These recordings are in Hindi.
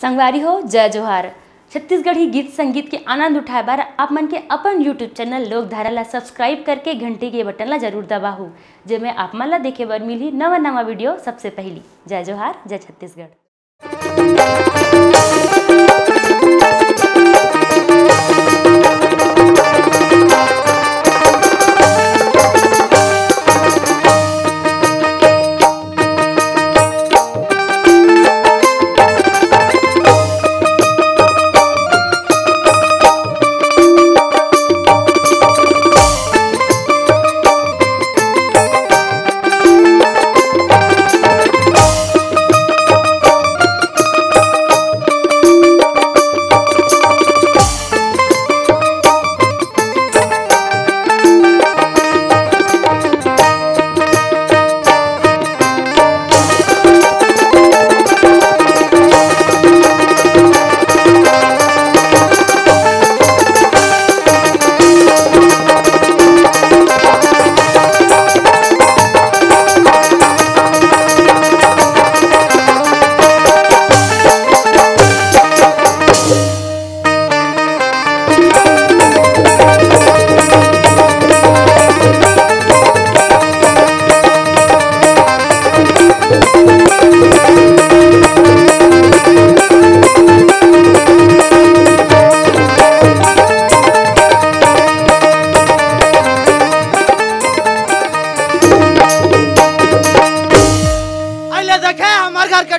संगवारी हो जय जोहार। छत्तीसगढ़ी गीत संगीत के आनंद उठाए बार आप मन के अपन यूट्यूब चैनल लोकधारा ला सब्सक्राइब करके घंटी के बटन ला जरूर दबाहू, जेमे आप मन ला देखे बर मिली नवा नवा वीडियो सबसे पहली। जय जोहार, जय छत्तीसगढ़।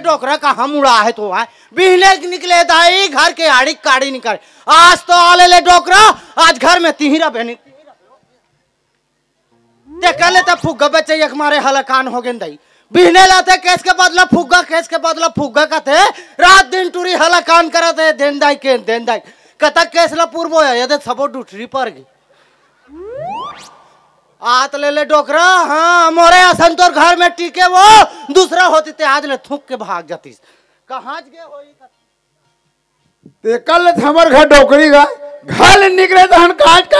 डोकरा का हम उड़ा है तो है बिहने निकले दाई घर के आड़ी काड़ी निकल। आज तो आले ले डोकरा, आज घर में तिहिरा बहनी देख लेते फुग्गा बच्चे एक मारे हलकान हो गए दाई बिहने लाते केस के बदला फुग्गा, केस के बदला फुग्गा कहते रात दिन टूरी हलकान करते देन दाई के देन दाई कतक केस ला पूर्व है यदि सबो डूठरी पर गई आत ले ले डोकरा। हाँ मोरे असन तोर घर में टीके वो दूसरा होती ते आज ले थूक के भाग जातीस कहाँ गए होई ते कल हमर घर डोकरी का घर निकले तो हम काट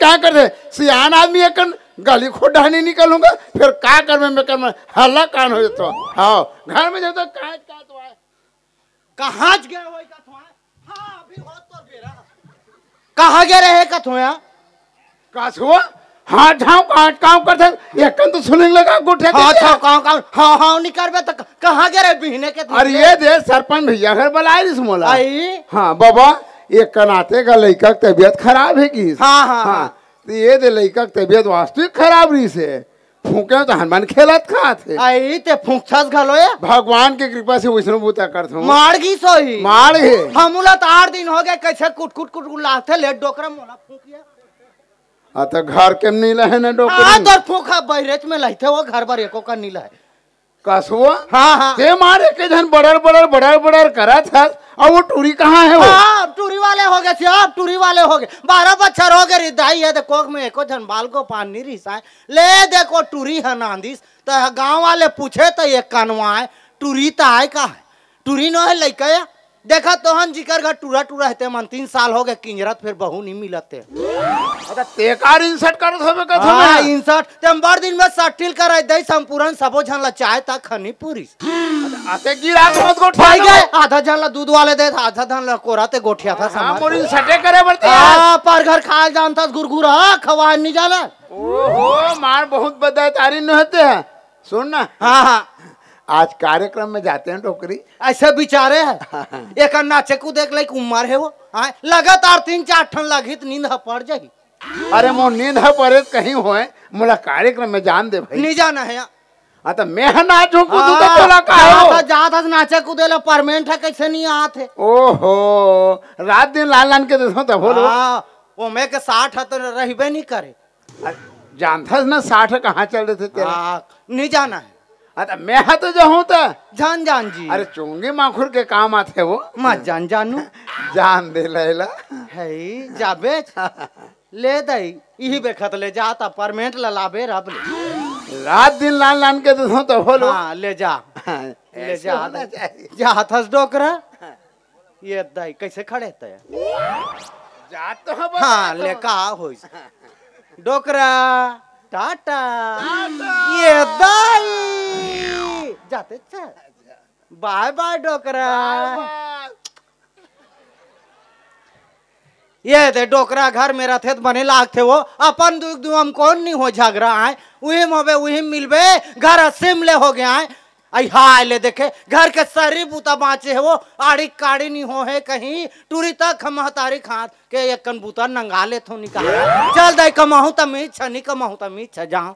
का कर दे सियान आदमी एकन गली खोडा नहीं निकलूंगा फिर का कर मैं कर हल्ला कान हो जातो। हाँ घर में जब तक काट तो आए कहाँ गए होई का थोआ। हाँ अभी हो तो बेरा कहाँ गए रहे का थोया कास हुआ। हाँ ठाव काट काम करते एकन तो सुनिंग लगा गुठे हाँ ठाव काम हाँ हाँ नहीं करबे तो कहाँ गए रे बिहने के। अरे ये दे सरपंच भैया घर बुलाए इस मोला आई। हाँ बाबा एक कनाते का लड़का की तबीयत खराब है की। हाँ हाँ हाँ तो ये दे लड़का की तबीयत वास्तविक खराब रही से फूके तो हनुमान खेलत खा थे आई ते फूंकछस घलो या भगवान की कृपा से वैष्णो बूता करत हूं मार गी सोही मार है हमला तो 8 दिन हो गए कैसे कुट कुट कुट लाथे ले डोकरा मोला फूकिया तो घर के नीला है ना डोकरी। हाँ तो फूका बहरेच में लइथे वो घर पर एको का नीला है कसुआ। हाँ हाँ ते मारे के धन बड़र करा था और वो टूरी कहाँ है वो। हाँ टूरी वाले हो गए अब टूरी वाले हो गए 12 बच्चर हो गए रिदाई है देखो में एको जन बाल को पानी रिसाए ले देखो टूरी है नांदिस तो गांव वाले पूछे तो ये कनवाए टूरी तो आए का है टूरी न है लइका देखा तो हम जिकर घर टूरा टूरा है मन 3 साल हो गए किंजरत फिर बहू नहीं मिलते। अरे तेकार इंसर्ट करत होबे का हां इंसर्ट ते बड़ दिन में सटिल कर दई संपूर्ण सबो झन ला चाय ता खनी पूरी आते गिरा मत गोठा भाई गए आधा झन ला दूध वाले दे आधा झन ला कोराते गोठिया था हां मोरी सटे करे पड़ते हां पर घर खा जानता गुरगुरा खवा नहीं जाला। ओहो मार बहुत बदाय तारी न होते हैं सुन ना। हां हां आज कार्यक्रम में जाते हैं डोकरी ऐसे बिचारे है एक नाचे को देख ले उम्र है वो लगातार 3-4 ठन लगित नींद पड़ जाही। अरे मो नींद पड़े कहीं होए मोला कार्यक्रम में जान दे भाई नहीं जाना है हाँ तो मैं नाचू कूदू तो बोला का हो जात नाचे कूदे ला परमेंट है कैसे नहीं आते। ओहो रात दिन लान लान के देसो तो बोलो वो मैं के 60 है तो रहबे नहीं करे जानथस ना 60 कहाँ चल रहे थे तेरा नहीं जाना है। अरे मैं तो जो हूँ तो जान जान जी अरे चोंगे माखुर के काम आते वो मत जान जानू जान दे लैला है जाबे ले दई यही बेखत ले जाता परमेंट ला लाबे रब ले रात दिन लान लान के दो तो बोलो। हाँ ले जा ले जा थस डोकरा ये दई कैसे खड़े थे जा तो हाँ ले का होई डोकरा टाटा ये दाई जाते बाय बाय डोकरा। ये दे डोकरा घर मेरा थे तो बने लाग थे वो अपन दुख दु हम कौन नहीं हो झगड़ा आए वही होबे वही मिलबे घर असिम ले हो गया है आई हाय ले देखे घर के सारी बूता बाँचे है वो आड़ी काड़ी नहीं हो है कहीं टूरी तक हम महतारी खात के एक कन बूता नंगा ले थो निकाल चल दे कमाहू तमी छ नहीं कमाहू तमी छ जाऊं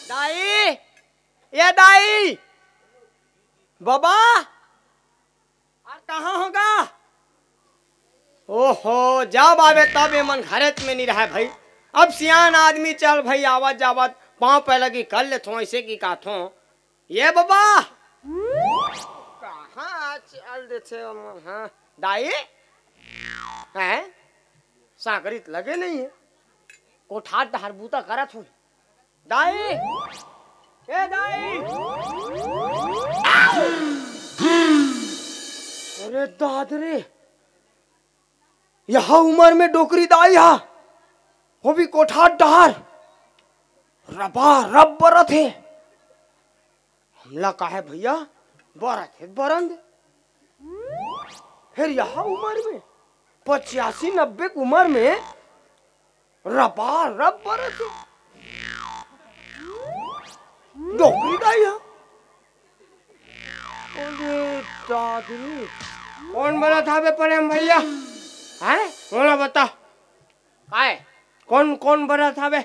दाई ये दाई बाबा कहाँ होगा? ओहो जब आवे तब ये मन घरे में नहीं रहा भाई। अब सियान आदमी चल भाई आवत जावत पाँव पे लगी कर ले थो ऐसे की का थो ये बाबा कहाँ चल देते हाँ दाई है साकरित लगे नहीं है कोठार डहार बूता करत हो दाई ए दाई अरे दादरे यहाँ उम्र में डोकरी दाई हा वो भी कोठार डहार रबा रब बरत है हमला का है भैया बरत है बरंद फिर यहाँ उम्र में 85-90 की उम्र में रबा रब बरत है डोकरी दाई हा अरे दादरी कौन बना था बे प्रेम भैया हैं बोला बता काय कौन कौन बना था बे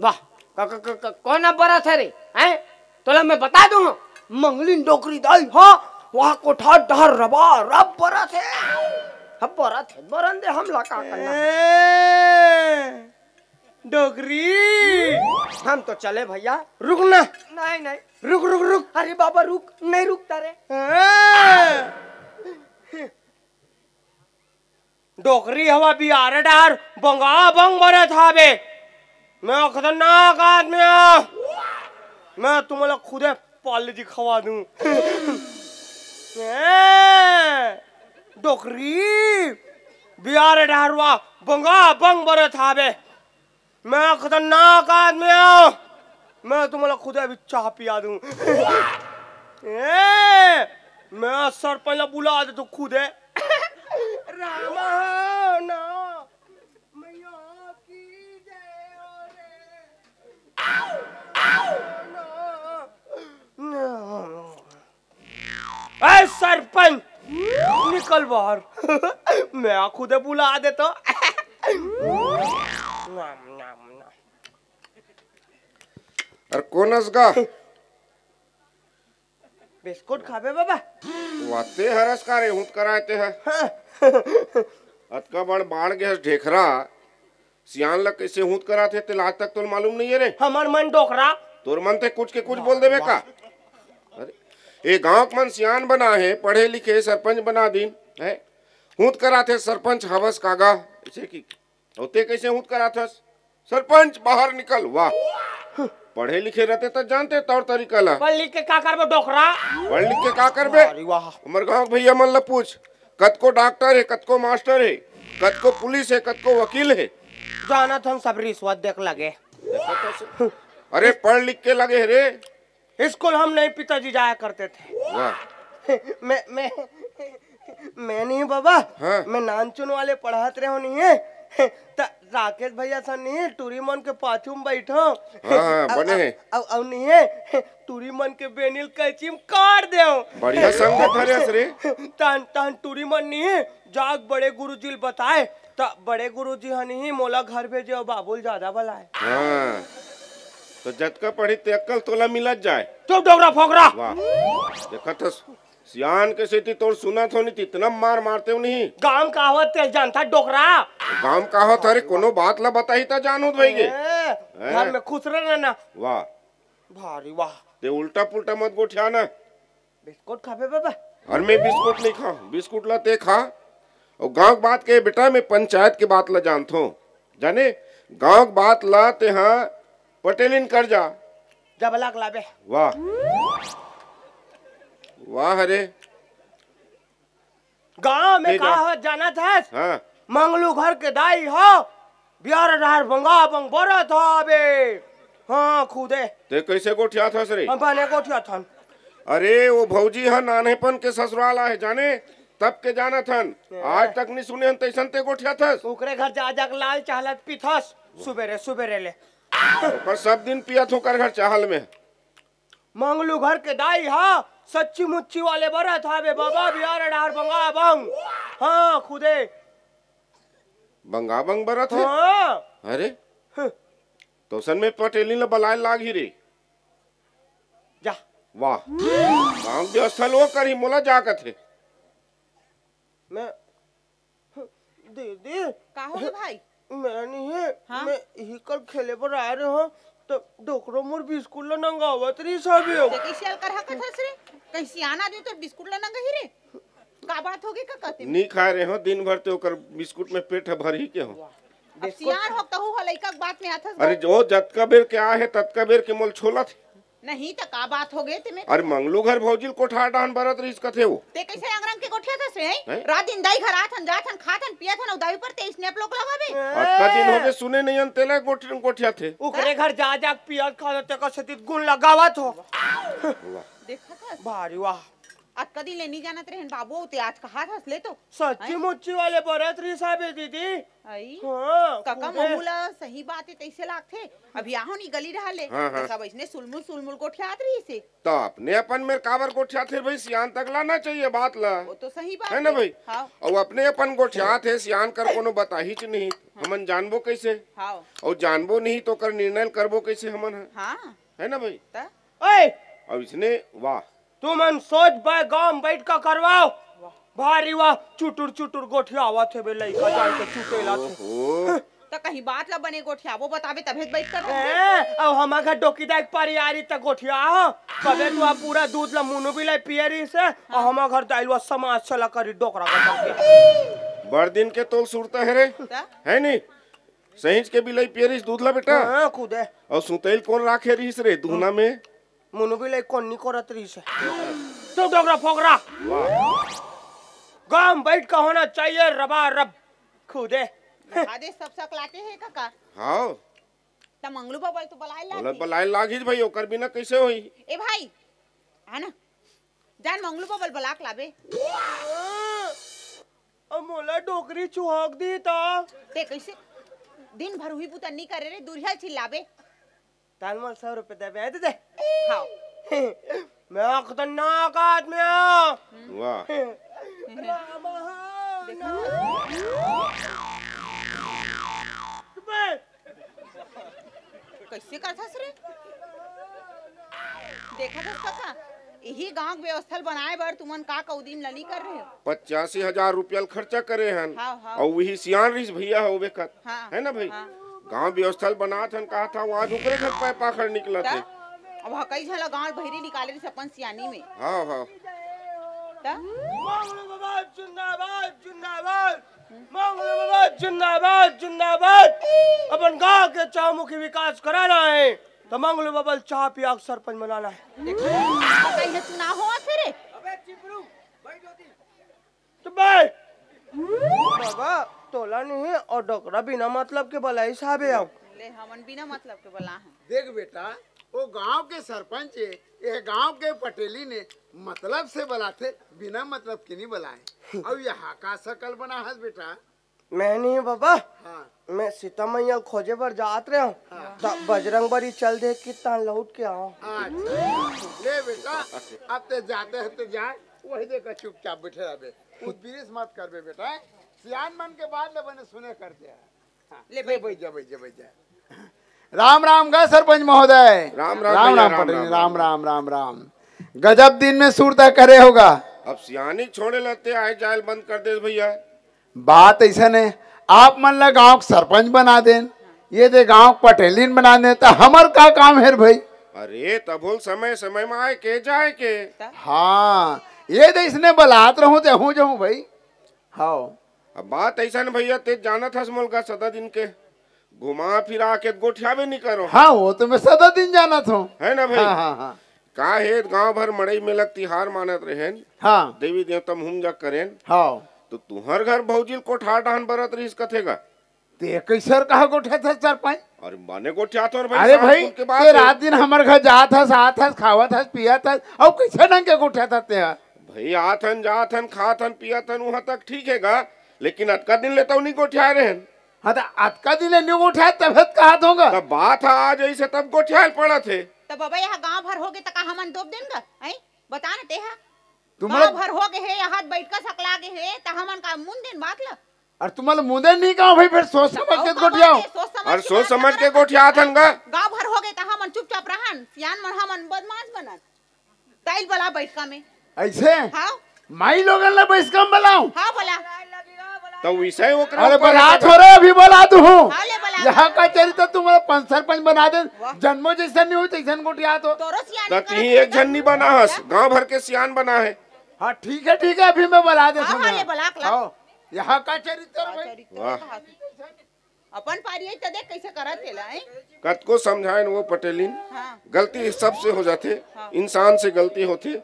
वाह कौन अब बना था रे हैं तोला मैं बता दूं मंगलिन डोकरी दाई हाँ वहाँ कोठा डहर रबा रब बरा थे अब बरा थे बरंदे हमला का करना डोकरी हम तो चले भैया रुक ना नहीं नहीं रुक रुक रुक अरे बाबा रुक नहीं रुकता रे डोकरी हवा बिहार डार बंगा बंग बरे था बे मैं खतरनाक आदमी मैं तुम्हारा खुदे पाले दिखवा दूं डोकरी बिहार डारवा बंगा बंग बरे था बे मैं खतरनाक आदमी मैं तुम्हारा खुदे भी चाह पिया दूं मैं सरपंच बुला दे तो खुदे रामा ना मैया की जय रे सरपंच निकल बाहर मैं खुदे बुला दे तो अरे कौन असगा बिस्कुट खाबे बाबा वाते हरस का रे हुत कराते हैं अतका बड़ बाढ़ गया ढेखरा सियान लग कैसे हुत कराते ते आज तक तो मालूम नहीं है रे हमार मन डोकरा तोर मन ते कुछ के कुछ बोल देबे का अरे ए गांव के मन सियान बना है पढ़े लिखे सरपंच बना दीन है हुत कराते सरपंच हवस कागा ऐसे की होते कैसे हुत कराथस सरपंच बाहर निकल वाह पढ़े लिखे रहते तो जानते तौर तरीका ला पढ़ लिख के का करबे डोकरा पढ़ लिख के का करबे उमर गांव भैया मन ला पूछ कतको डॉक्टर है कतको मास्टर है कतको पुलिस है कतको वकील है जाना तो हम सब रिश्वत देख लगे अरे पढ़ लिख के लगे रे स्कूल हम नहीं पिताजी जाया करते थे वाह मैं नहीं बाबा हाँ। मैं नानचुन वाले पढ़ाते रहो नहीं है राकेश भैया सा नहीं है टूरी मन के पाछू में बैठो हाँ, बने हैं अब नहीं है टूरी मन के बेनिल कैची में काट दे बढ़िया संगत हरे रे तान तान टूरी मन नहीं है जाग बड़े गुरुजी बताए तो बड़े गुरुजी हनी ही मोला घर भेजे बाबुल ज्यादा बुलाए हाँ तो जतका पढ़ी ते अक्कल तोला मिलत जाए चुप डोगरा फोगरा वाह देखा था सियान के सेती तोर सुना थो नहीं इतना मार मारते हो नहीं गांव कहावत तेल जानता डोकरा गांव कहावत अरे कोनो बात ला बताई ता जानू भईगे घर में खुश रहना वाह भारी वाह ते उल्टा पुल्टा मत गोठिया ना बिस्कुट खाबे बाबा और मैं बिस्कुट नहीं खा बिस्कुट ला ते खा और गांव बात के बेटा मैं पंचायत की बात ला जानतो जाने गांव बात ला ते हाँ पटेलिन कर जा जब लाग लाबे वाह वाह अरे गांव में कहा जाना था हाँ मंगलू घर के दाई हो बिहार डार बंगा बंग बरा था बे हाँ खुदे ते कैसे गोठिया था रे? हम बने गोठिया थन। अरे वो भौजी है नानेपन के ससुराल आए जाने तब के जाना थन, आज तक नहीं सुने हम तैसन ते गोठिया थस। ओकरे घर जा जा लाल चाहलत पीथस सुबेरे सुबेरे ले पर सब दिन पिया थो कर घर चाहल में। मंगलू घर के दाई हा सच्ची मुच्ची वाले बरत हावे बाबा बिहार डार बंगा बंग। हाँ खुदे बंगा बंग बरत है। हाँ अरे तो सन में पटेली ने बलाए लाग ही रे। जा वाह गांव व्यवस्था लो कर ही मोला जाकत है। मैं दीदी का हो गए भाई? मैं नहीं है हाँ? मैं ही कल खेले पर आ रहे हो तो डोकरो मोर बिस्कुट ला नंगावत रही सब हो। ते कैसे हल कर हकत हस रे? कैसे आना आदमी तो बिस्कुट ला नंगा ही रे? का बात होगी का कहते? नहीं खा रहे हो दिन भर ते ओकर बिस्कुट में पेट भर ही के हो। अब सियार हो कहू हलई का बात में आथस। अरे जो जतका बेर के आ है ततका बेर के मोल छोला थे। नहीं तो का बात हो गए ते में? अरे मंगलू घर भौजिल कोठा डान बरत रही कथे वो। ते कैसे अंगरंग के गोठिया थस रे? हैं? रात दिन दाई घर आथन जाथन खाथन पियथन उदाई पर ते स्नैप लोग लगावे। अतका दिन हो गए सुने नहीं अंतेला गोठिया थे। ओकरे घर जा जा पियत खा ते का सतीत गुण लगावत हो। देखा था भारी वाह आज कदी ले नहीं जानत रहन बाबू ते आज कहा था ले तो सच्ची मुच्ची वाले बरत रही साहब दीदी। आई हाँ काका खुदे। ममूला सही बात है तैसे लागथे अभी आहो नहीं गली रहा ले हाँ, हाँ। तो सब इसने सुलमुल गोठियात रही से तो अपने अपन में काबर गोठिया थे भाई सियान तक लाना चाहिए बात ला वो तो सही बात है ना भाई। हाँ और अपने अपन गोठिया थे सियान कर कोनो बता ही च नहीं हमन जानबो कैसे हाँ और जानबो नहीं तो कर निर्णय करबो कैसे हमन हाँ है ना भाई। ता ओए अब इसने वाह तू मन सोच बे गांव बैठ का करवाओ भारी वाह चुटुर चुटुर गोठिया आवत है बे लइका जान के चुटेला थे। ओहो तो कहीं बात ला बने गोठिया वो बतावे तभे बैठ कर अब हमार घर डोकी दाक पारी आ रही त गोठिया हो कबे तू पूरा दूध ला मुनु भी लाई पियरी से और हमार घर दाइलवा समाज चला करी डोकरा का बड़ दिन के तोल सुरता है रे ता है नहीं सहीज के बिलाई पियरिस दूध ला बेटा हां खुदे और सुतैल कौन राखे रहीस रे दूना में मुनु भी लाई कोनी करत रही से तो डोकरा फोकरा गांव बैठ का होना चाहिए रबा रब खुदे। आदे सब सकलाते हैं काका हाँ त मंगलू बाबा तो बलाए ला बोला बलाए लागिस भाई ओकर बिना कैसे होई। ए भाई है ना जान मंगलू बाबा बलाक लाबे अब मोला डोकरी चुहाक दी ता ते कैसे दिन भर हुई पुता नहीं करे रे दुरिया चिल्लाबे तालमल 100 रुपए दे दे हाँ मैं खतरनाक आदमी हूं। वाह कैसे करथस रे देखा था काका यही गांव व्यवस्था बनाए बर तुमन का कौदीन लनी कर रहे हो 85,000 रुपया खर्चा करे हन हाँ, हाँ। और वही सियान रिस भैया हो बेकत हाँ, है ना भाई। हाँ। गांव व्यवस्था बनात हन कहा था वो आज ऊपरे घर पे पाखड़ निकला थे। अब कई झला गांव बहिरी निकाले रही अपन सियानी में हाँ हाँ ता मंगलू बाबा जिंदाबाद जिंदाबाद मंगलू बाबा जिंदाबाद जिंदाबाद अपन गांव के चौमुखी विकास कराना है तो मंगलू बाबा चाह पिया सरपंच बनाना है। देखा कहीं चुनाव हुआ थे रे तो बैठ बाबा तोला नहीं और डोकरा बिना मतलब के बलाई साहब आओ ले हमन बिना मतलब के बोला है देख बेटा वो गांव के सरपंच है ये गांव के पटेली ने मतलब से बुलाते बिना मतलब के नहीं बुलाए। अब यहाँ का शकल बना है बेटा। मैं नहीं बाबा हाँ मैं सीता मैया खोजे पर जात रहे हूँ तो बजरंग बली चल दे कितना लौट के आओ। अच्छा ले बेटा अब ते जाते हैं तो जाए वही देखा चुपचाप बैठे रहे उद्बिरिस मत कर बे बेटा सियान मन के बाद ले बने सुने करते हैं। हाँ, ले बैठ जा राम राम गा सरपंच महोदय। राम राम भैया, राम पटेल राम राम राम राम गजब दिन में सूरता करे होगा। अब सियानी छोड़े लगते आए जायल बंद कर दे भैया। बात ऐसा है आप मन ला गांव सरपंच बना दें ये दे गांव पटेलिन बना दे तो हमर का काम है भाई। अरे तबोल समय समय में आए के जाए के। हाँ ये दे इसने बलात रहूं ते हूं जाऊं भाई। हाँ अब बात ऐसा न भैया ते जाना था समोल का सदा दिन के घुमा फिरा के गोठियावे नहीं करो। हाँ वो तो मैं सदा दिन जाना था है ना भाई। हाँ हाँ हाँ का है गांव भर मड़ई में लग तिहार मानत रहे हाँ देवी देवता मुहम जग करें हाँ तो तुहर घर भौजिल कोठार डाहन बरत रहीस कथेगा ते कैसे कहा गोठे थे सरपंच? और माने गोठिया तो अरे भाई ते रात दिन हमारे घर जात हस आत हस खावत हस पियत हस और कैसे ढंग के गोठे थे भाई आथन जाथन खाथन पियतन वहां तक ठीक हैगा, लेकिन अतका दिन लेता नहीं गोठिया रहे। हाँ तो अतका दिन न्यू गोठे तबियत कहा होगा तब बात आज ऐसे तब गोठिया पड़ा थे। तो बाबा यहाँ गांव भर हो गए तो का हमन दोब देन का हैं बता ना तेहा तुम्हारा गांव भर हो गए है यहाँ बैठ कर सकला गए है तो हमन का मुन दिन बात ला और तुम्हारे मुंडे नहीं कहा भाई फिर सोच समझ के गोठिया और सोच समझ के गोठिया थन गा गांव भर हो गए तो हमन चुपचाप रहन सियान मन हमन बदमाश बनन ताइल वाला बैठका में ऐसे हाँ माई लोगन ले बैस कम बुलाऊं। हाँ बोला तो विषय वो अरे बारात हो रहे अभी बोला तू हूँ हाँ ले बोला यहाँ का चरित्र तुम्हारा पंच सरपंच बना दे जन्मों जैसा नहीं हो तैसा गोठिया तो तोरो सियान तही एक जन नहीं बना हस, गांव भर के सियान बना है। हाँ ठीक है अभी मैं बुला दे हाँ ले बोला यहाँ का चरित्र भाई। वाह अपन पारी है तो देख कैसे करत हेला हैं कत को समझाए वो पटेलिन हाँ गलती सबसे हो जाते, इंसान से गलती होती,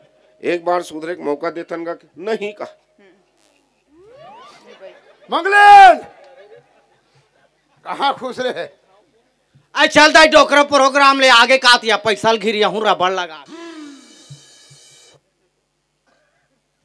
एक बार सुधरे का मौका देतन का नहीं का। मंगलेन कहाँ खुश रहे आई चलता है डोकरा प्रोग्राम ले आगे कातिया पैसा घिरिया हूँ रबड़ लगा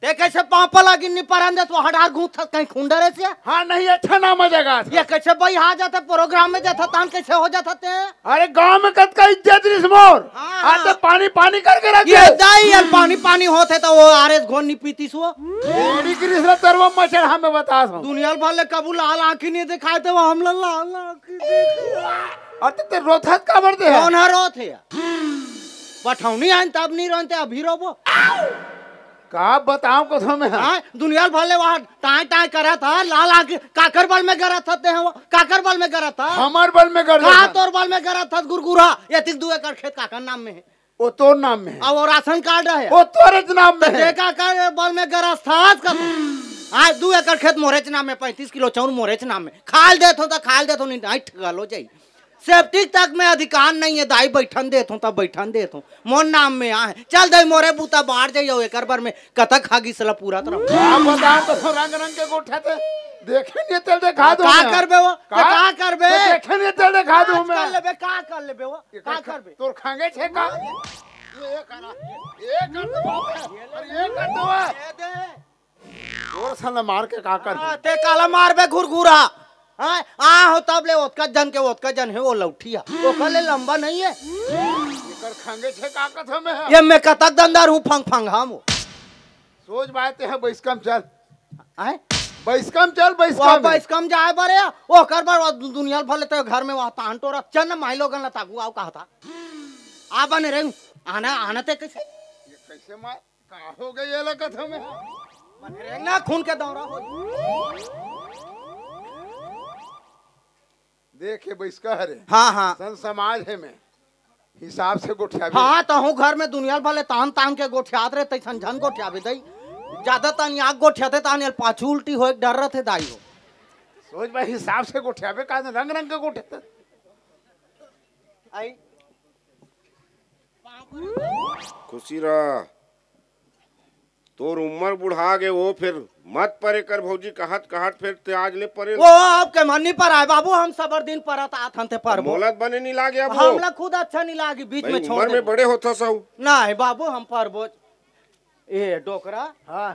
ते कैसे पापा लगी नहीं परंदे तो हटा घूथ कहीं खुंडरे से। हाँ नहीं अच्छा ना मजेगा ये कैसे भाई आ जाता प्रोग्राम में जाता तान कैसे हो जाता ते अरे गांव में कद का इज्जत रिश्मोर हाँ। आते पानी पानी करके रख ये दाई यार पानी पानी होते तो वो आरएस घोन नहीं पीती सो एडी की रिश्ता तरवा मचर हमें बता सो दुनिया वाले कबूल लाल आंखी नहीं दिखाए थे वो हम लाल आंखी देखे अरे ते रोथत का बढ़ते हैं कौन है रोथ है पठौनी आन तब नहीं रोते अभी रोबो का बताऊं को तुम्हें हाँ दुनिया भले वहाँ टाई टाई करा था लाल आंख काकर बल में गरा था वो काकर बल में गरा था हमार बल में कर कहा तोर बल में गरा था गुरगुरा ये तिक 2 एकड़ खेत काकर नाम में है वो तोर नाम में है अब वो राशन कार्ड है वो तोरे नाम में है देखा कर बल में गरा था का आज 2 एकड़ खेत मोरेच नाम में 35 किलो चाउर मोरेच नाम में खाल दे तो खाल दे तो नहीं नहीं ठगलो जाई सेफ्टी तक में अधिकार नहीं है दाई बैठन देत हूं तब बैठन देत हूं मोर नाम में आ है चल दे मोरे बूता बाहर जाइयो एकर बार में कतक खागी सला पूरा तरह आप बता तो रंग रंग के गोठे थे देखे नहीं तेल दिखा दूं का करबे वो का करबे देखे नहीं तेल दिखा दूं मैं कर लेबे का कर लेबे वो का करबे तोर खांगे छे का ये करा ये कर दो अरे ये कर दो दे दे और साला मार के का कर ते काला मारबे घुरघुरा हाँ आ हो तब ले ओतका जन है वो लौठिया ओकर ले लंबा नहीं है एकर खांगे छे का कथ में है ये मैं कतक दंदार हूँ फंग फंग हम सोच बात है बैसकम चल आए बैसकम चल वहाँ बैसकम बस कम जाए बारे वो कर बार दुनिया भले तो घर में वहाँ तान टोरा चल माई लोगन लता गुआव कहा था आ बने रे आना आना ते कैसे कैसे मार का हो गई ये लगत हमें बने रे ना खून के दौरा हो देखे बैसका है रे हाँ हाँ सन समाज है में हिसाब से गोठिया हाँ तो हूँ घर में दुनिया भले तान तान के गोठियात रहे तैसन झन गोठिया भी दई ज्यादा तान आग गोठियाते तान पाछू उल्टी हो एक डर रहे थे दाई हो सोच भाई हिसाब से गोठिया का रंग रंग के गोठे आई खुशी रहा तोर उम्र बुढ़ा गे वो फिर मत परे कर भौजी कहत कहत फिर ते आज ले परे वो आपके मन्नी पर आए बाबू हम सबर दिन पर आत हंते पर मोलत बने नहीं लागे अब हमला खुद अच्छा नहीं लागी बीच में छोड़ उम्र में बड़े होता सब नहीं बाबू हम पर बोझ ए डोकरा हाँ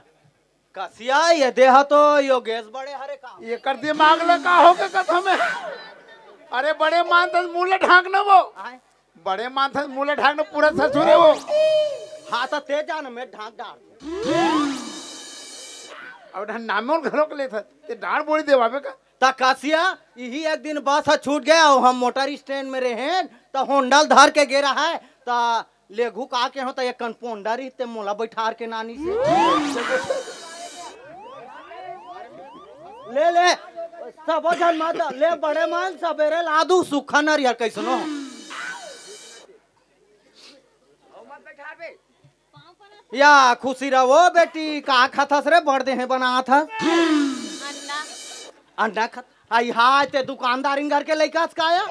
कसिया ये देहा तो योगेश बड़े हरे का ये कर दिमाग लगा हो के कथा में अरे बड़े मानत मूले ढांक न वो आए बड़े मानत मूले ढांक न पूरा ससुरे वो हाँ तो ते जान में ढांक डाल अब नामों घरों के लिए था ते डांड बोली देवावे का ता कासिया यही एक दिन बस छूट गया और हम मोटर स्टैंड में रहे तो होंडल धर के गिरा है ता लेघू का के हो तो ये कनपोंडा रही ते मोला बैठार के नानी से ले ले सब जन मत ले बड़े मान सवेरे लादू सुखा नरियर कैसनो या खुशी रहो बेटी का खतस रे बढ़ दे हैं बना था अंडा खत आई हाय ते दुकानदारिन घर के लड़का काया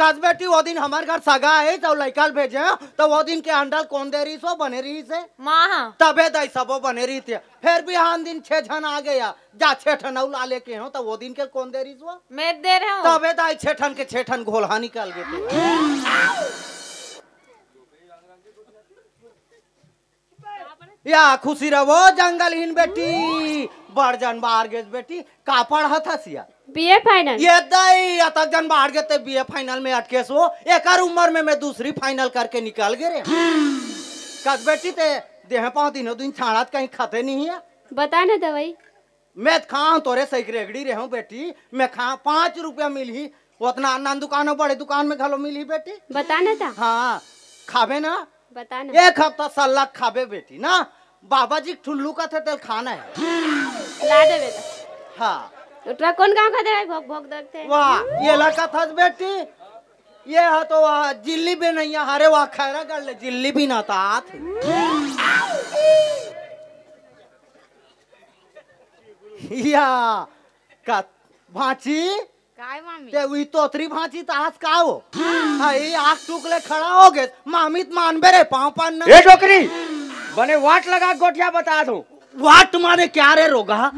कस बेटी वो दिन हमार घर सगा है तो लड़का भेजे तो वो दिन के अंडल कौन दे रही सो बने रही से माँ तबे दई सबो बने रही थे फिर भी हान दिन 6 जन आ गया जा 6 ठन ला लेके हो तो वो दिन के कौन दे रही सो मैं दे रहा हूँ तबे दई 6 ठन के 6 ठन घोलहा निकल गए या खुशी रहो जंगल हिन बेटी बड़ जन बाहर गए बेटी का पढ़ा था सिया बीए फाइनल ये दई अतक जन बाहर गए ते बीए फाइनल में अटके सो एकर उम्र में मैं दूसरी फाइनल करके निकल गए रे कस बेटी ते देह पाँव दिनों दिन छाड़त कहीं खाते नहीं है बता ना दवाई मैं खाऊं तोरे सही रेगड़ी रहूं बेटी मैं खा 5 रुपया मिली उतना अन्ना दुकान बड़े दुकान में घलो मिली बेटी बता ना था हाँ खाबे ना बता ना 1 हफ्ता सलाद खाबे बेटी ना बाबा जी ठुल्लू का थे तेल खाना है ला दे बेटा हाँ उठवा कौन गाँव का दे भोग भोग दर्द वाह ये लड़का था बेटी ये है तो वह जिल्ली भी नहीं है हरे वह खैरा कर ले जिल्ली भी ना था या का भांची काय मामी ते वही तोतरी भांची तास का हो हाय आँख टुकले खड़ा हो गए मामित मान बेरे पाँव पान ए डोकरी बने वाट लगा गोठिया बता दूं वाट माने क्या रे रोगा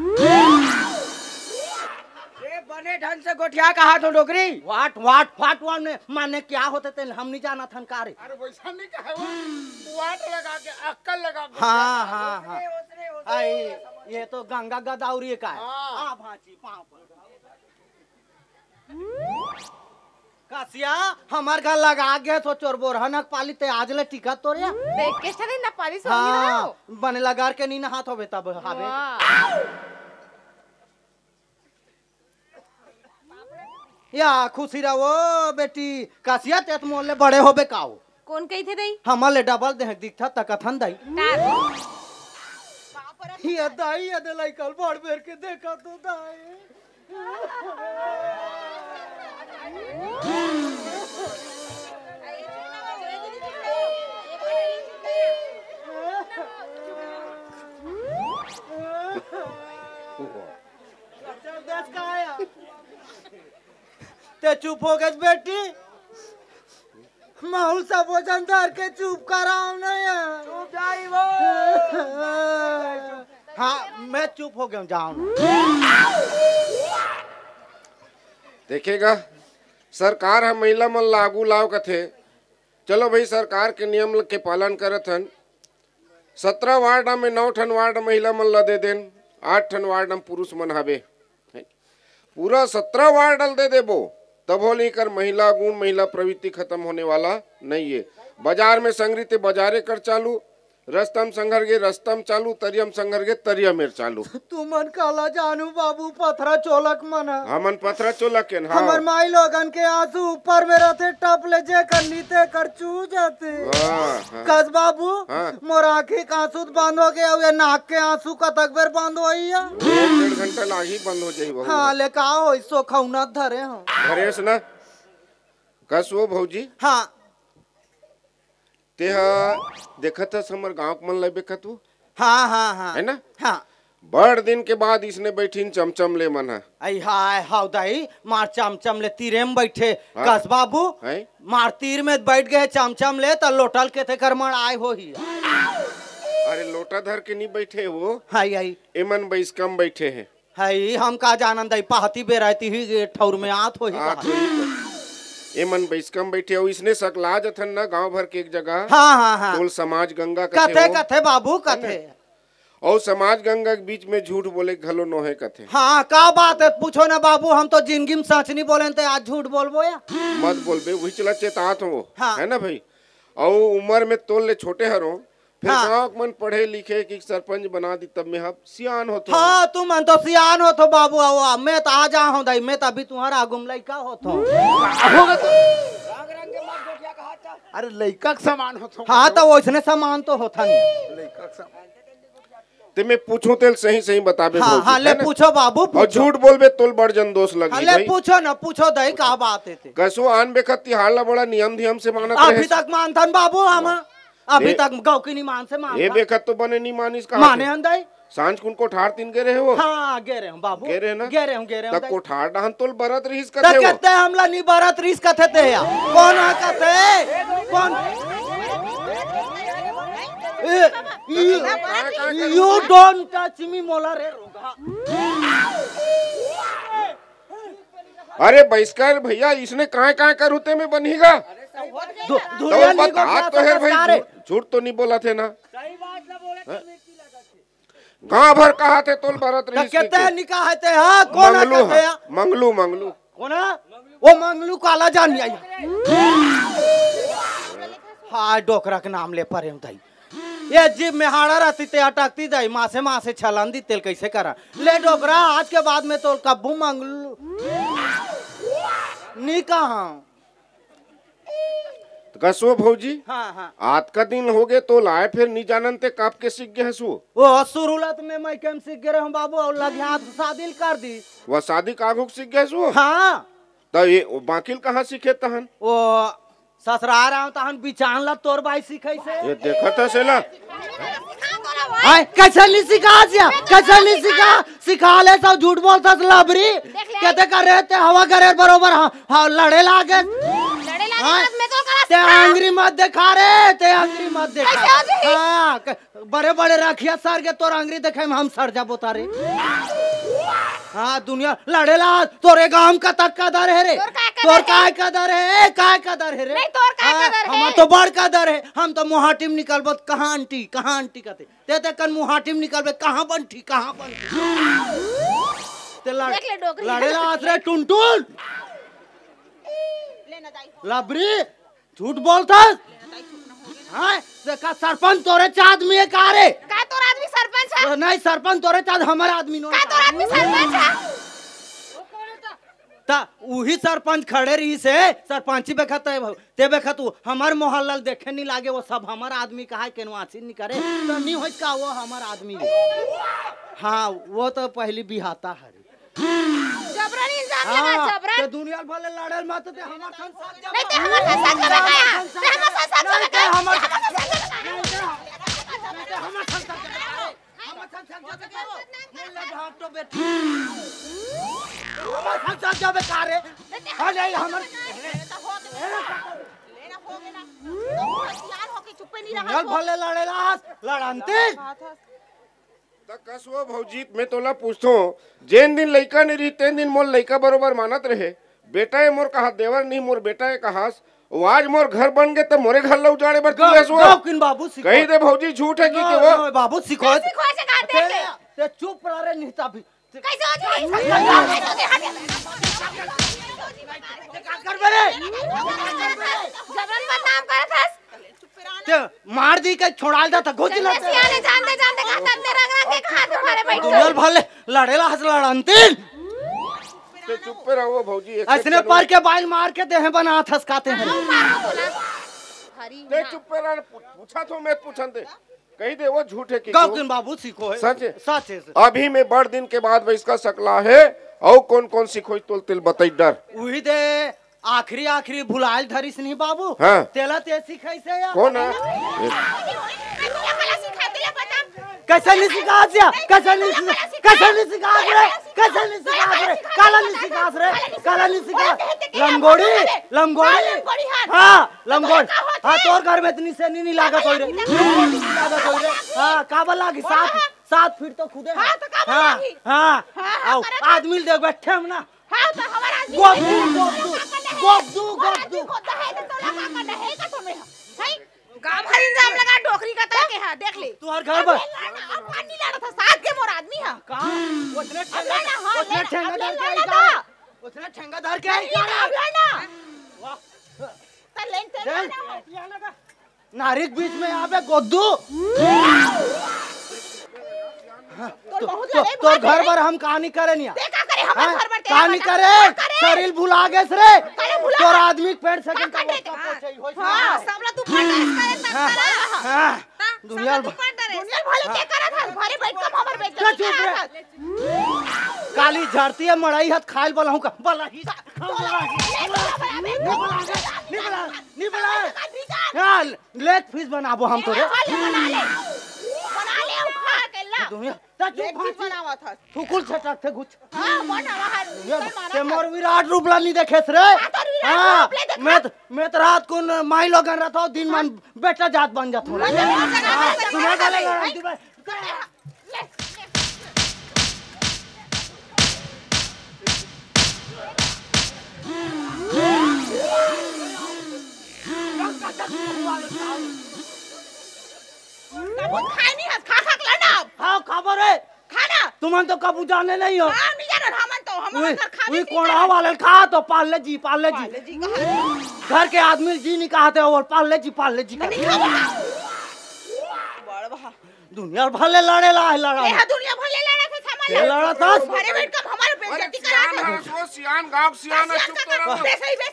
बने ढंग से गोठिया कहा तो डोकरी वाट वाट फाट वाट माने क्या होते थे हम नहीं जाना था कारे अरे वैसा नहीं कहा वाट लगा के अक्कल लगा के हाँ हाँ हाँ आई ये तो गंगा गदावरी का है हाँ। आ भांची पाँव पर कासिया हमार घर लगा गए तो चोर बोरहनक पाली ते आज ले टिकट तो रे देख के चले ना पाली सो नहीं रहा हाँ हो बने लगा के नी नहात होबे तब हावे वाह। या खुशी रहो बेटी कासिया ते मोले बड़े होबे काओ कौन कही थे दई हमले डबल देह दिखता तकथन दई टार ये दाई ये दे लइकल बड़ बेर के देखा तो दाई ते चुप हो गए बेटी माहौल सब वजन धर के चुप कराओ नहीं हाँ मैं चुप हो गया जाऊं देखेगा सरकार हम महिला मन लागू लाव कथे चलो भाई सरकार के नियम के पालन करत हन 17 वार्ड में 9 ठन वार्ड महिला मन ला दे देन 8 ठन वार्ड में पुरुष मन हवे पूरा 17 वार्ड दे देबो तब हो लेकर महिला गुण महिला प्रवृत्ति खत्म होने वाला नहीं है। बाजार में संग्रहित बाजारे कर चालू रस्तम संघर्गे रस्तम चालू तरियम संघर्गे तरियमेर चालू तू मन काला जानू बाबू पथरा चोलक मना हमन पथरा चोलक के हमर माई लोगन के आंसू ऊपर में रहते टप ले जे कर नीते कर चू जाते कस बाबू मोर आँखी के आंसू बंद हो गया ये नाक के आंसू कतक बेर बंद होई है 1.5 घंटा लागी बंद हो जाई हाँ ले का हो सो खौना धरे हो घरेस ना कसो भौजी हाँ ते देखत हमर गांव मन ले बेखत तू हाँ हाँ हाँ है ना हाँ बड़ दिन के बाद इसने बैठीन चमचम ले मन है आई हाय हाउ दाई मार चमचम ले तीरे में बैठे कस बाबू है मार तीर में बैठ गए चमचम ले तो लोटल के थे करमण आए हो ही अरे लोटा धर के नहीं बैठे वो हाय हाय एमन बैस कम बैठे हैं हाय हम का जानन दाई पाहती बेराती ही ठौर में आत हो ही एमन बैस कम बैठे हो इसने सकला जथन ना गांव भर के एक जगह हाँ हाँ हाँ टोल समाज गंगा कथे कथे बाबू कथे और समाज गंगा के बीच में झूठ बोले घलो नोहे कथे हाँ का बात है पूछो ना बाबू हम तो जिंदगी में सच नहीं बोले थे आज झूठ बोलबो या मत बोलबे वही चला चेतात हो हाँ। है ना भाई और उम्र में तोल ले छोटे हरो फिर हाँ। गाँव मन पढ़े लिखे कि सरपंच बना दी तब में हम सियान हो तो हाँ तुम मन तो सियान हो तो बाबू आओ मैं तो आ जा हूँ दाई मैं तो अभी तुम्हारा आगुम लइका हो तो अरे लड़का के समान हो तो हाँ तो वैसने सामान तो होता नहीं लड़का के समान ते मैं पूछूं तेल सही सही बताबे हाँ भौजी, हाँ ले है ना? पूछो बाबू और पूछो झूठ बोलबे तोल बड़ जन दोष लगी हाँ, ले भाई पूछो ना पूछो दाई का बात है ते कसो आन बेखत तिहाड़ ला बड़ा नियम धियम से मानत अभी रहे तक मानथन बाबू हम अभी ए- तक गाँव की नहीं मान से ये मान बेखत तो बने नहीं मानिस का माने हम दाई सांझ कुन कोठार तीन गे रहे हो हाँ गे रहे हूँ बाबू गे रहे ना गे रहे तक कोठार डाहन तोल बरत रहीस तो कथे हो कहते हैं हमला नहीं बारात रीस कथे थे या कौन है कथे कौन यू डोंट टच मी मोला रे रोगा अरे बहिष्कार भैया इसने कहाँ कर होते में बनेगा धुरिया तो बता तो है भाई झूठ तो नहीं बोला थे ना गाँव भर कहा थे तोल बरत रहीस कहते हैं निकाह है ते हाँ कौन है कहते हैं मंगलू मंगलू कौन है वो मंगलू काला जान आई हाँ डोकरा के नाम ले परे ताई ये जीप में हाड़ा रहती ते अटकती जाई माँ से छलान दी तेल कैसे करा ले डोकरा आज के बाद में तो कब्बू मंगलू नी कहा कसो भौजी हाँ आज का दिन हो गए तो लाए फिर नहीं जानते कब के सीख गए हसू वो शुरुआत में मैं केम सीख गए हम बाबू और लगे हाथ शादी कर दी वह शादी कागुक सीख गए हसू हाँ तो ये बाकिल कहाँ सीखे तहन वो ससुराल आऊं तहन बिचान ला तोर बाई सीखे से ये देखा था सेला आय कैसे नहीं सिखा दिया कैसे नहीं सिखा ले सब झूठ बोलता लबरी कहते कर रहे थे हवा करे बरोबर हाँ लड़े लागे ते अंगरी मत दिखा रे ते अंगरी मत दिखा हाँ बड़े बड़े रखिया सर के तोर अंगरी देखे में हम सर जा बोता रे हाँ दुनिया लड़ेला तोरे गांव का तक का दर है रे तोर काय का दर है काय का दर है रे हम तो बड़ का दर है हम तो मुहाटिम निकलबत कहाँ आंटी कहते ते कन मुहाटिम निकलबे कहाँ बंटी ते लड़ेला आसरे टुनटुन लबरी झूठ बोलता हाँ देखा सरपंच तोरे चाँद में एक आ रे का तोर आदमी सरपंच है नहीं सरपंच तोरे चाँद हमारे आदमी नो का तोर आदमी सरपंच है ता वही सरपंच खड़े रही से सरपंची बेखत है ते बेखत हमार मोहल्ला देखे नहीं लागे वो सब हमारा आदमी कहा के नवासी नहीं करे तो नहीं हो का वो हमारा आदमी हाँ वो तो पहली बिहाता है जबरन इंसान लगा जबरन ते दुनिया भले लड़ल मत ते हमार संसार नहीं ते हमार संसार का बताया ते हमार संसार का बताया हमार संसार जाबे कारे अरे हमर लेना हो गया ना तो होशियार होके चुप नहीं रहा भले लड़ेला लड़ांते कसो भौजीत मैं तोला पूछतो जेन दिन लइका नहीं रही तेन दिन मोर लइका बरोबर मानत रहे बेटा है मोर कहा देवर नहीं मोर बेटा है कहास वो आज मोर घर बन गए तो मोरे घर ला उजाड़े बर तू ऐसो किन बाबू सिखो कही दे भौजी झूठ है कि वो बाबू सिखो से गाते ते चुप रह रे निहता भी कैसे हो जाए कर बरे जबरन बदनाम करत हस ते मार दी के छोड़ाल दा था गोची ना सियाने जानते का करने रंग के कहां तुम्हारे बैठ दुनिया भले लड़ेला हस लड़ंतिन ते चुप पे रहो भौजी ऐसने पर के बाइल मार के देह बना थसकाते हैं ते चुप पे रह पूछा तो मैं पूछनते कही दे वो झूठ है कि गौकिन बाबू सीखो है सच है अभी में बड़ दिन के बाद इसका सकला है और कौन सिखोई तोल तिल बताई डर वही दे आखिरी भुलाल धरिस नहीं बाबू हाँ। तेला ते सिखाई से या कौन है कैसे नहीं सिखा दिया कैसे नहीं सिखा रे काला नहीं सिखा लंगोड़ी हाँ लंगोड़ी हाँ तोर घर में इतनी से नहीं लागत होई रे हाँ काबल लागी 7 फीट तो खुदे हाँ आओ आदमी देख बैठे हम ना हां तो हमारा आदमी गोब्दू गांव भर इंजाम लगा डोकरी का तक के हां देख ले तू हर घर पर पानी ला रहा था साथ के मोर आदमी है कहां उसने ठेंगा धर के आई नारिक बीच में यहाँ पे गोद्दू तो घर पर हम कहानी करे नहीं कहानी करे शरीर भुला गए रे तोर आदमी पेड़ सेकंड का हां सबला तू दुनिया भले के करत है घरे बैठ के हमर बेच काली झड़ती है मड़ाई हाथ खाइल बलहू का बलही लेग पीस बनाबो हम तोरे बना ले खा के ला दुनिया ता चुप लेग पीस बनावा था फुकुल छटक थे गुछ हां बनावा हां ते मोर विराट रूपला नहीं देखेस रे हां मैं तो रात को माई लोगन रहता हूं दिन मन बेटा जात बन जात हूं तुम्हें गले कबूत खाई नहीं हस खा खा लेना हां खबर है खाना तुमन तो कबू जाने नहीं हो हां नहीं जान हम घर खा वी कोड़ा वाले खा तो पाल ले जी घर के आदमी जी नहीं कहते और पाल ले जी दुनिया भले लड़े ला लड़ा ये दुनिया भले लड़ा था सामान ये लड़ा था भरे बैठ कर हमारे बेइज्जती करा वो सियान गांव सियान चुप तो रहो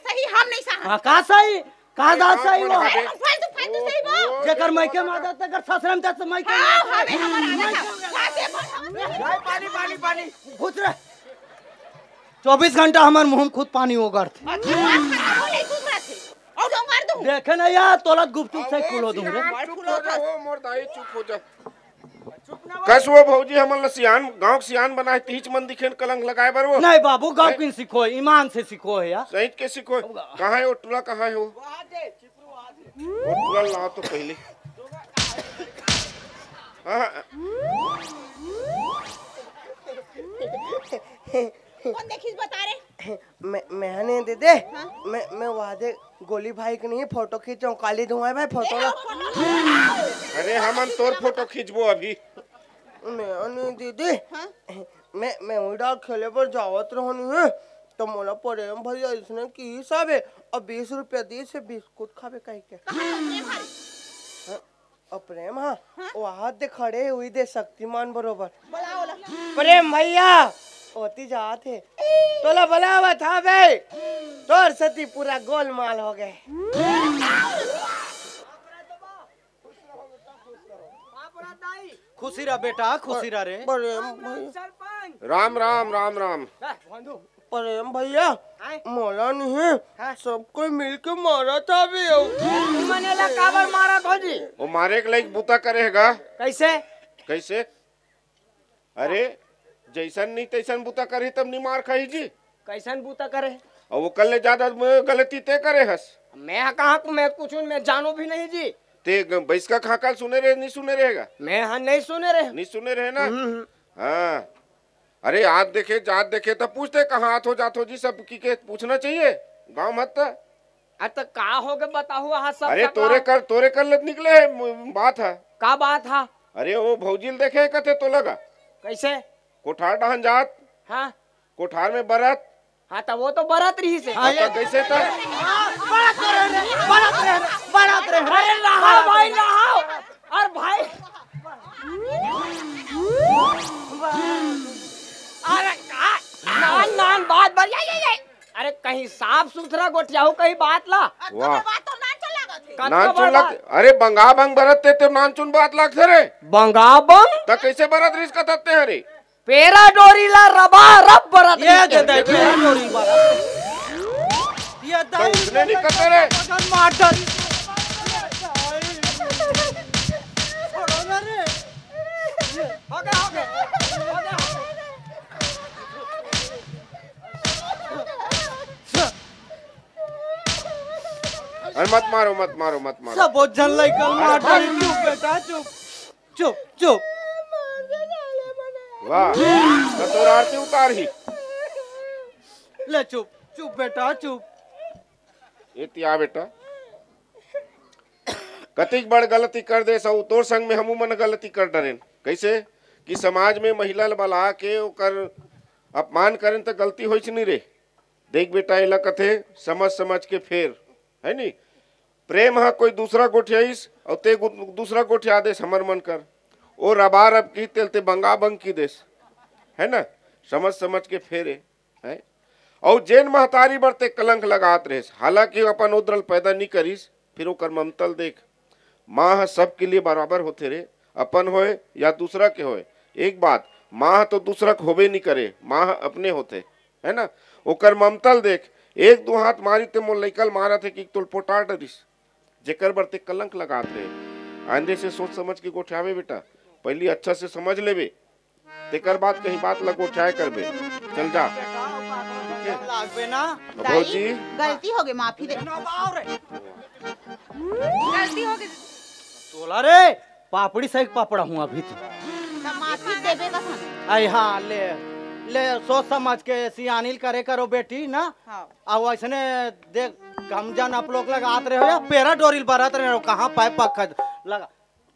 सही हम नहीं सहा हां का सही का दाल सही वो फालतू सही वो जेकर मायके मादत तकर ससुर में तस मायके हमें हमारा पानी घुस रे 24 घंटा हमार मुंह में खुद पानी ओगर थे देखे ना यार तोलत गुपचुप से खुलो दूं रे चुप हो जाओ मोर दाई चुप हो जा कस वो भौजी हमन सियान गांव सियान बनाए तीच मन दिखेन कलंक लगाए बर वो नहीं बाबू गांव किन सिखो ईमान से सिखो है यार सही के सिखो कहां है वो टुला कहां है वो टुला ला तो पहले कौन देखिस बता रे मैंने दे दे मैं वादे गोली भाई के नहीं फोटो खींचो काली धुआं भाई फोटो ला अरे हमन तोर फोटो खींचबो अभी मैंने दीदी मैं उड़ा खेले पर जावत रहनी है तो मोला प्रेम भैया इसने की हिसाब है और 20 रुपया दी से बिस्कुट खावे कह के प्रेम हाँ वहाँ दे खड़े हुई दे शक्तिमान बरोबर प्रेम भैया होती जाते तोला बुलावा था बे तोर सती पूरा गोलमाल हो गए खुशी रहा बेटा खुशी रहा रे राम राम राम राम प्रेम भैया मोला नहीं सब कोई मिलके मारा था भी मने ला काबर मारा था जी वो मारे के लायक बूता करेगा कैसे कैसे अरे जैसन नहीं तैसन बूता करे तब नहीं मार खाई जी कैसन बूता करे और वो कल ज्यादा गलती ते करे हस मैं कहा मैं कुछ मैं जानो भी नहीं जी ते बैस का खाका सुने रहे नहीं सुने रहेगा मैं हाँ नहीं सुने रहे ना हाँ अरे आज देखे तो पूछते कहाँ हाथ हो जात हो जी सब की के पूछना चाहिए गाँव मत तो का हो गए बताओ हाँ सब अरे तोरे कर निकले बात है का बात है अरे वो भौजील देखे कथे तो लगा कैसे कोठार डहन जात हाँ कोठार में बरत हाँ तो वो तो बरात रही से कैसे था बारात रे अरे नहाओ भाई नहाओ और भाई अरे का नान बात बढ़िया ये अरे कहीं साफ सुथरा गोठियाहू कहीं बात ला वाह तो ना चला नान चुन लग अरे बंगा बंग बरत ते नान चुन बात लाग रे बंगा बंग त कैसे बरत रिस का थते हरे पेरा डोरी ला रबा रब बरत ये दे दे पेरा डोरी बारात ये तो उसने नहीं करते रे मार छोड़ो ना रे हो गया अरे मत मारो सब जन लाइकल मार डाली चुप बेटा चुप वाह तो आरती उतार ही ले चुप बेटा चुप ये तिया बेटा कतिक बड़ गलती कर दे सऊ तोर संग में हमू मन गलती कर डरेन कैसे कि समाज में महिला बला के ओकर अपमान करें तो गलती होइछ नहीं रे देख बेटा एला कथे समझ के फेर है नी प्रेम हा कोई दूसरा गोठियाईस और ते दूसरा गोठिया देश हमर मन कर और रबार अब की तेलते बंगा बंग की देश है ना समझ के फेरे है और जैन महतारी बरते कलंक लगात रहे हालांकि अपन उद्रल पैदा नहीं करीस फिर ओकर ममतल देख माँ सबके लिए बराबर होते रे अपन होए या दूसरा के होए एक बात माँ तो दूसरा को होबे नहीं करे माँ अपने होते है ना ओकर ममतल देख एक दो हाथ मारी ते मोल लइकल मारा थे कि तुल पोटार डरिस जेकर बरते कलंक लगात रहे आंधे से सोच समझ के गोठियावे बेटा पहले अच्छा से समझ लेबे, तेकर बाद कहीं बात लगोठाए करबे। चल जा। लागबे ना भौजी गलती हो गई, माफी दे। गलती हो गई तोला रे पापड़ी सही पापड़ा हूँ अभी तो। माफी देबे का आई हाँ ले ले सोच समझ के सियानिल करे करो बेटी ना। हाँ। अब ऐसने देख गमजन आप लोग लगात रहे हो या पेरा डोरिल बरत रहे हो, कहाँ पाइप पखद लगा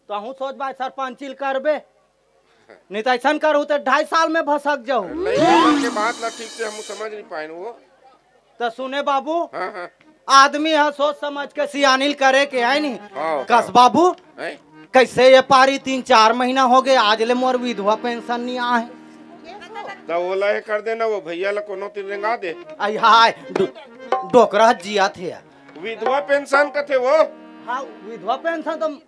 तो हूँ सोच भाई सरपंचिल करबे, नहीं तो ऐसा करू तो 2.5 साल में भसक जाऊ। नहीं के बात ला ठीक से हम समझ नहीं पाए वो। तो सुने बाबू, हाँ हाँ आदमी है सोच समझ के सियानिल करे के है नहीं। हाँ, कस बाबू है? कैसे ये पारी 3-4 महीना हो गए आज ले मोर विधवा पेंशन नहीं आए। तो वो लहे कर देना, वो भैया ला कोनो तीन रेंगा दे। आई हाय डोकरा जिया थे विधवा पेंशन का थे वो। हाँ विधवा पेंशन तो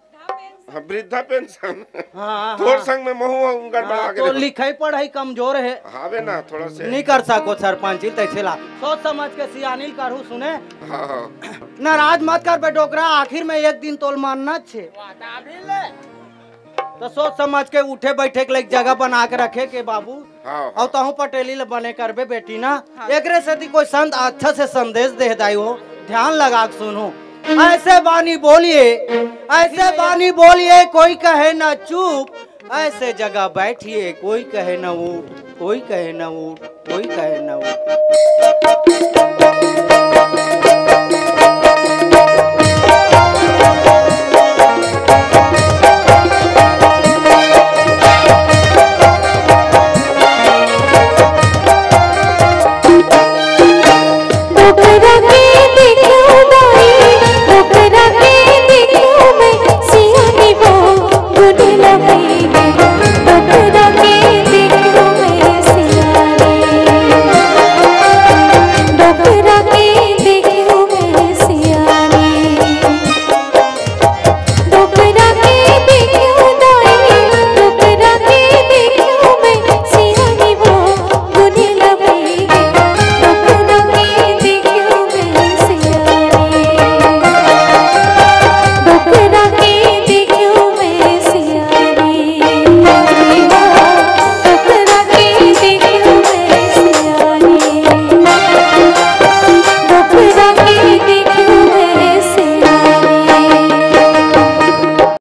हाँ, वृद्धा पेंशन। हाँ तोर संग में महू गड़बड़ा तो लिखाई पढ़ाई कमजोर है, हावे ना थोड़ा से नहीं कर सको सरपंच तैसे ला सोच समझ के सियानिल करू। सुने हाँ हाँ नाराज मत कर बे डोकरा, आखिर में एक दिन तोल मानना छे। तो सोच समझ के उठे बैठे के लिए जगह बना के रखे के बाबू। हाँ और तहु पटेली ले बने करबे बेटी ना। एकरे से कोई संत अच्छा से संदेश दे दाई हो, ध्यान लगा के सुनो। ऐसे बानी बोलिए, ऐसे बानी बोलिए, कोई कहे ना चुप, ऐसे जगह बैठिए, कोई कहे ना उठ, कोई कहे ना उठ, कोई कहे ना उठ।